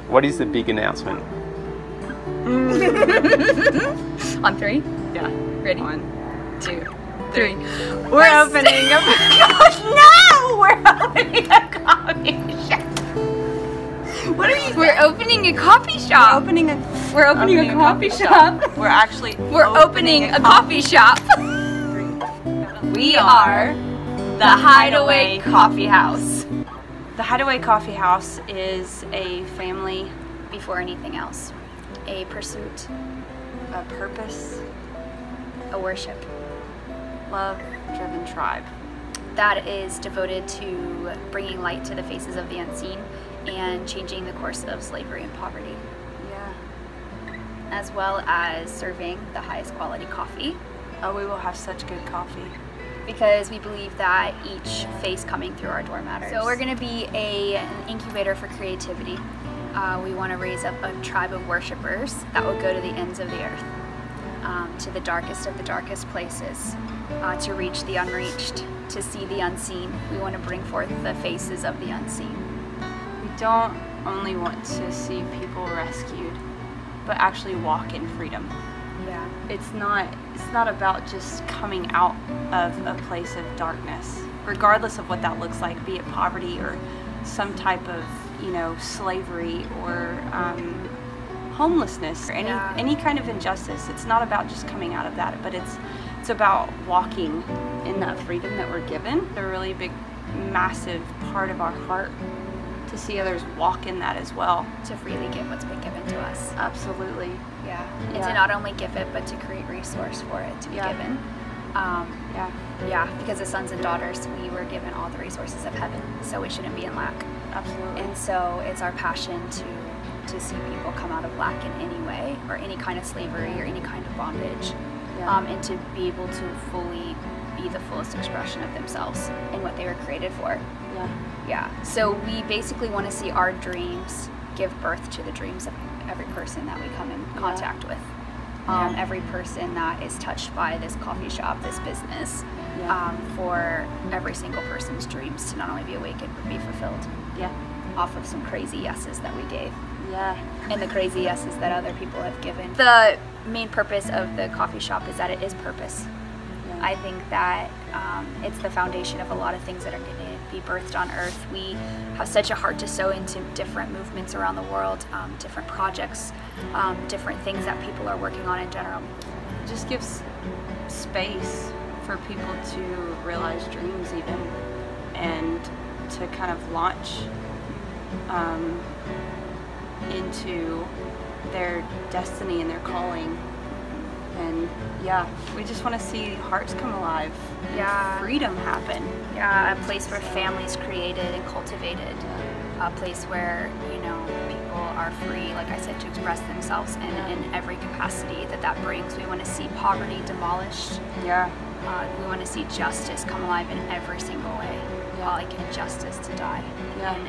What is the big announcement? On three? Yeah. Ready? 1, 2, 3. We're opening a no! We're opening a coffee shop. What are you? We're opening a coffee shop. We're opening a coffee shop. We're opening a coffee shop. We are the Hideaway Coffeehouse. The Hideaway Coffeehouse is a family Before anything else, a pursuit, a purpose, a worship love-driven tribe that is devoted to bringing light to the faces of the unseen and changing the course of slavery and poverty. Yeah. As well as serving the highest quality coffee. Oh, we will have such good coffee. Because we believe that each face coming through our door matters. So we're going to be an incubator for creativity. We want to raise up a tribe of worshipers that will go to the ends of the earth, to the darkest of the darkest places, to reach the unreached, to see the unseen. We want to bring forth the faces of the unseen. We don't only want to see people rescued, but actually walk in freedom. Yeah. It's not about just coming out of a place of darkness, regardless of what that looks like, be it poverty or some type of, slavery or homelessness or any kind of injustice. It's not about just coming out of that, but it's about walking in that freedom that we're given. It's a really big, massive part of our heart to see others walk in that as well. To freely give what's been given to us. Absolutely. Yeah. And to not only give it, but to create resource for it to be given. Because as sons and daughters, we were given all the resources of heaven, so we shouldn't be in lack. Absolutely. And so it's our passion to see people come out of lack in any way, or any kind of slavery, or any kind of bondage, and to be able to fully be the fullest expression of themselves in what they were created for. Yeah. So we basically want to see our dreams give birth to the dreams of every person that we come in contact with. Every person that is touched by this coffee shop, this business, for every single person's dreams to not only be awakened but be fulfilled. Off of some crazy yeses that we gave. And the crazy yeses that other people have given. The main purpose of the coffee shop is that it is purpose. I think that it's the foundation of a lot of things that are going to be birthed on earth. We have such a heart to sow into different movements around the world, different projects, different things that people are working on in general. It just gives space for people to realize dreams even, and to kind of launch into their destiny and their calling. And we just want to see hearts come alive, and freedom happen. A place where families created and cultivated, a place where people are free, like I said, to express themselves in every capacity that brings. We want to see poverty demolished. We want to see justice come alive in every single way, like injustice to die,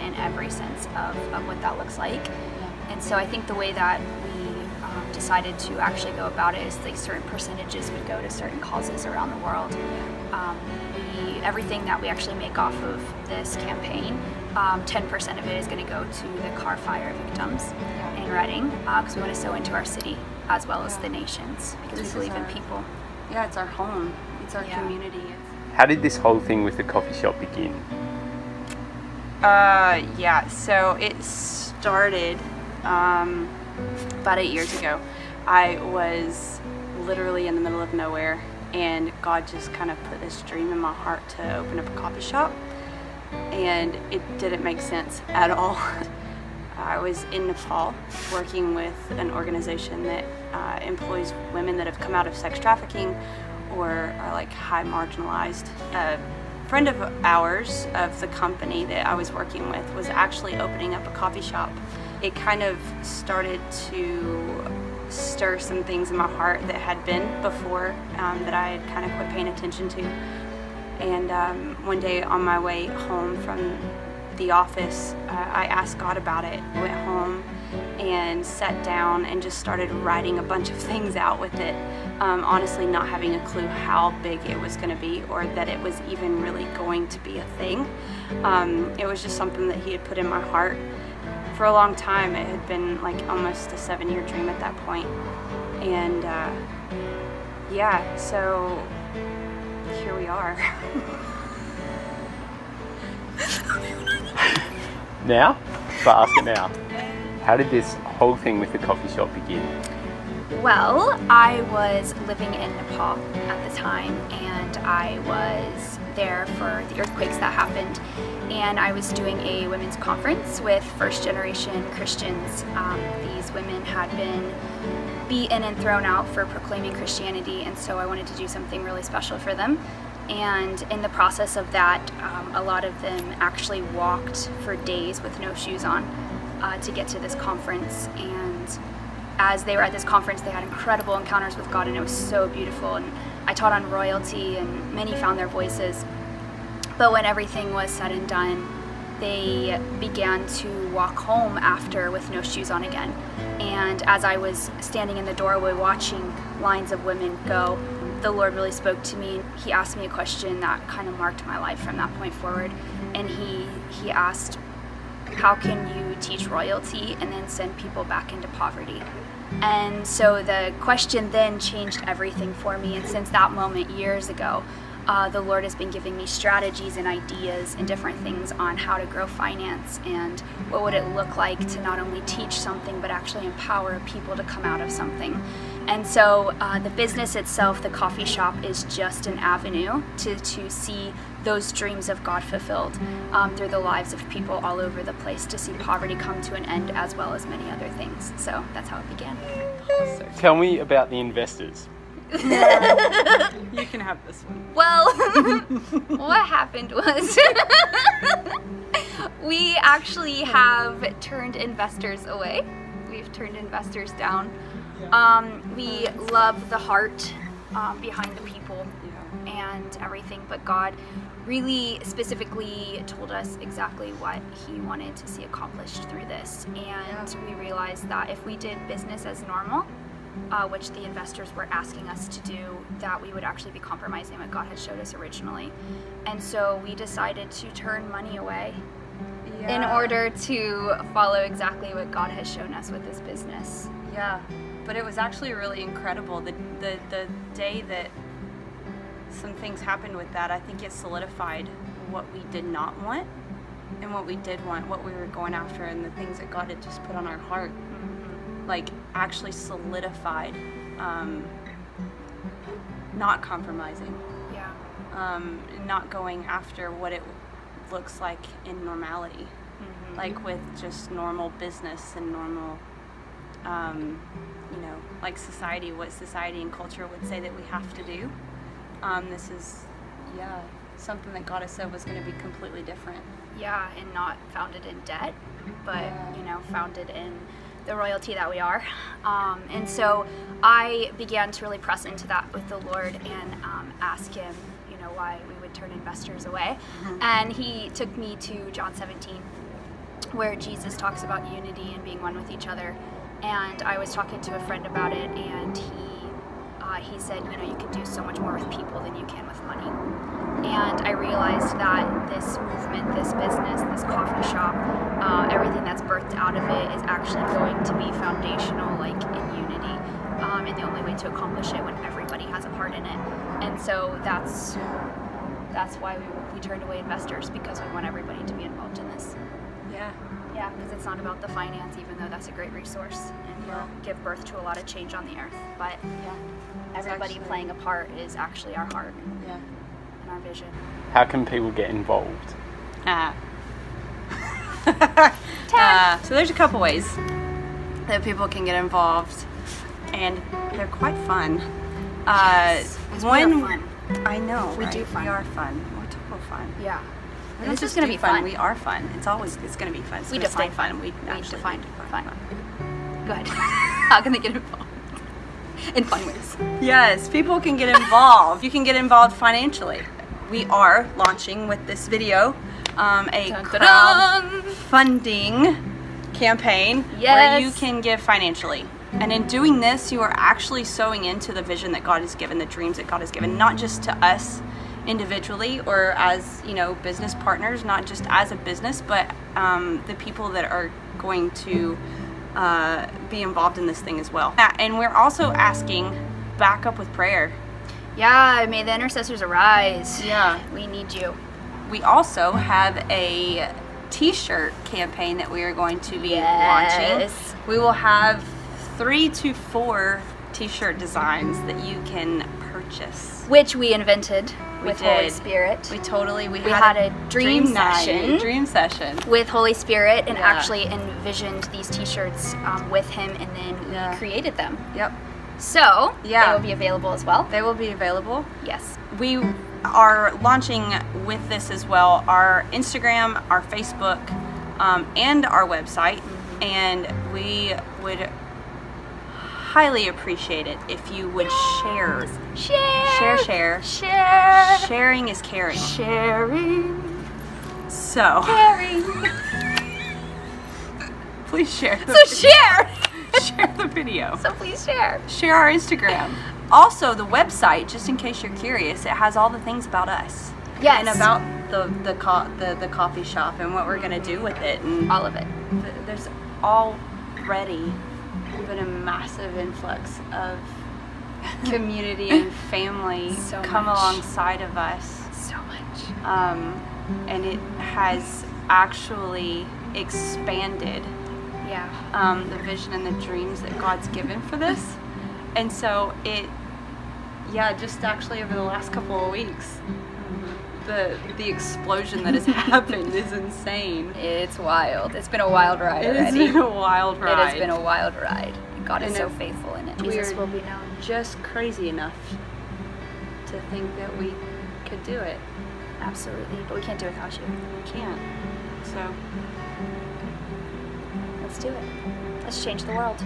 in every sense of what that looks like. And so I think the way that we decided to actually go about it is like certain percentages would go to certain causes around the world. Everything that we actually make off of this campaign, 10% of it is going to go to the car fire victims in Reading, because we want to sow into our city as well as the nations, because we believe in people. It's our home, it's our community. How did this whole thing with the coffee shop begin? So it started about 8 years ago. I was literally in the middle of nowhere, and God just kind of put this dream in my heart to open up a coffee shop, and it didn't make sense at all. I was in Nepal working with an organization that employs women that have come out of sex trafficking or are like high marginalized. A friend of ours of the company that I was working with was actually opening up a coffee shop. It kind of started to stir some things in my heart that had been before, that I had kind of quit paying attention to. And one day on my way home from the office, I asked God about it. I went home and sat down and just started writing a bunch of things out with it, honestly not having a clue how big it was going to be or that it was even really going to be a thing. It was just something that He had put in my heart for a long time. It had been like almost a 7-year dream at that point. And yeah, so here we are. Now? But ask it now. How did this whole thing with the coffee shop begin? Well, I was living in Nepal at the time, and I was there for the earthquakes that happened, and I was doing a women's conference with first-generation Christians. These women had been beaten and thrown out for proclaiming Christianity, and so I wanted to do something really special for them. And in the process of that, a lot of them actually walked for days with no shoes on to get to this conference. And as they were at this conference, they had incredible encounters with God, and it was so beautiful. And I taught on royalty, and many found their voices. But when everything was said and done, they began to walk home after with no shoes on again. And as I was standing in the doorway watching lines of women go, the Lord really spoke to me. He asked me a question that kind of marked my life from that point forward. And he asked, how can you teach royalty and then send people back into poverty? And so the question then changed everything for me. And since that moment years ago, the Lord has been giving me strategies and ideas and different things on how to grow finance and what would it look like to not only teach something but actually empower people to come out of something. And so the business itself, the coffee shop, is just an avenue to see those dreams of God fulfilled through the lives of people all over the place, to see poverty come to an end as well as many other things. So that's how it began. Tell me about the investors. You can have this one. Well, what happened was we actually have turned investors away. We've turned investors down. We love the heart behind the people and everything, but God really specifically told us exactly what He wanted to see accomplished through this. And we realized that if we did business as normal, which the investors were asking us to do, that we would actually be compromising what God had showed us originally. And so we decided to turn money away in order to follow exactly what God has shown us with this business. Yeah, but it was actually really incredible. The day that some things happened with that, I think it solidified what we did not want and what we did want, what we were going after, and the things that God had just put on our heart. Like actually solidified, not compromising, not going after what it looks like in normality, like with just normal business and normal, like society, what society and culture would say that we have to do. This is, something that God has said was going to be completely different. Yeah, and not founded in debt, but founded in the royalty that we are. And so I began to really press into that with the Lord and ask Him, why we would turn investors away. And He took me to John 17, where Jesus talks about unity and being one with each other. And I was talking to a friend about it, and he said, you can do so much more with people than you can with money. And I realized that this movement, this business, this coffee shop, everything that's birthed out of it is actually going to be foundational, like in unity. And the only way to accomplish it when everybody has a part in it. And so that's why we turned away investors, because we want everybody to be involved in this. Yeah, because it's not about the finance, even though that's a great resource and will give birth to a lot of change on the earth. But everybody playing a part is actually our heart and our vision. How can people get involved? So there's a couple ways that people can get involved, and they're quite fun. Fun. I know, we do fun. We are fun. We're typical fun. Yeah. And it's just going to be fun. We are fun. It's going to be fun. We define fun. We define fun. Go ahead. How can they get involved? In fun ways. Yes, people can get involved. You can get involved financially. We are launching with this video a crowdfunding campaign where you can give financially. And in doing this, you are actually sowing into the vision that God has given, the dreams that God has given, not just to us individually or as business partners, not just as a business, but the people that are going to be involved in this thing as well. And we're also asking back up with prayer. Yeah, may the intercessors arise. Yeah. We need you. We also have a t-shirt campaign that we are going to be launching. We will have 3 to 4 t-shirt designs that you can purchase. Which we invented with Holy did. Spirit. We had a dream session. Dream session. With Holy Spirit, and actually envisioned these t-shirts with him, and then we created them. Yep. So, they will be available as well. They will be available. Yes. We are launching with this as well our Instagram, our Facebook, and our website. And we would highly appreciate it if you would share. Share. Sharing is caring. Sharing. So. Caring. Please share. Share. Share the video. So please share. Share our Instagram. Also, the website, just in case you're curious, it has all the things about us. Yes. And about the coffee shop and what we're gonna do with it, and all of it. There's already been a massive influx of community and family come alongside of us. So much. And it has actually expanded the vision and the dreams that God's given for this. And so just actually over the last couple of weeks, the explosion that has happened is insane. It's wild. It's been a wild ride already. It has been a wild ride. It has been a wild ride. God is so faithful in it. Jesus will be known. Just crazy enough to think that we could do it. Absolutely, but we can't do it without you. We can't. So let's do it. Let's change the world.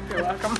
You're welcome.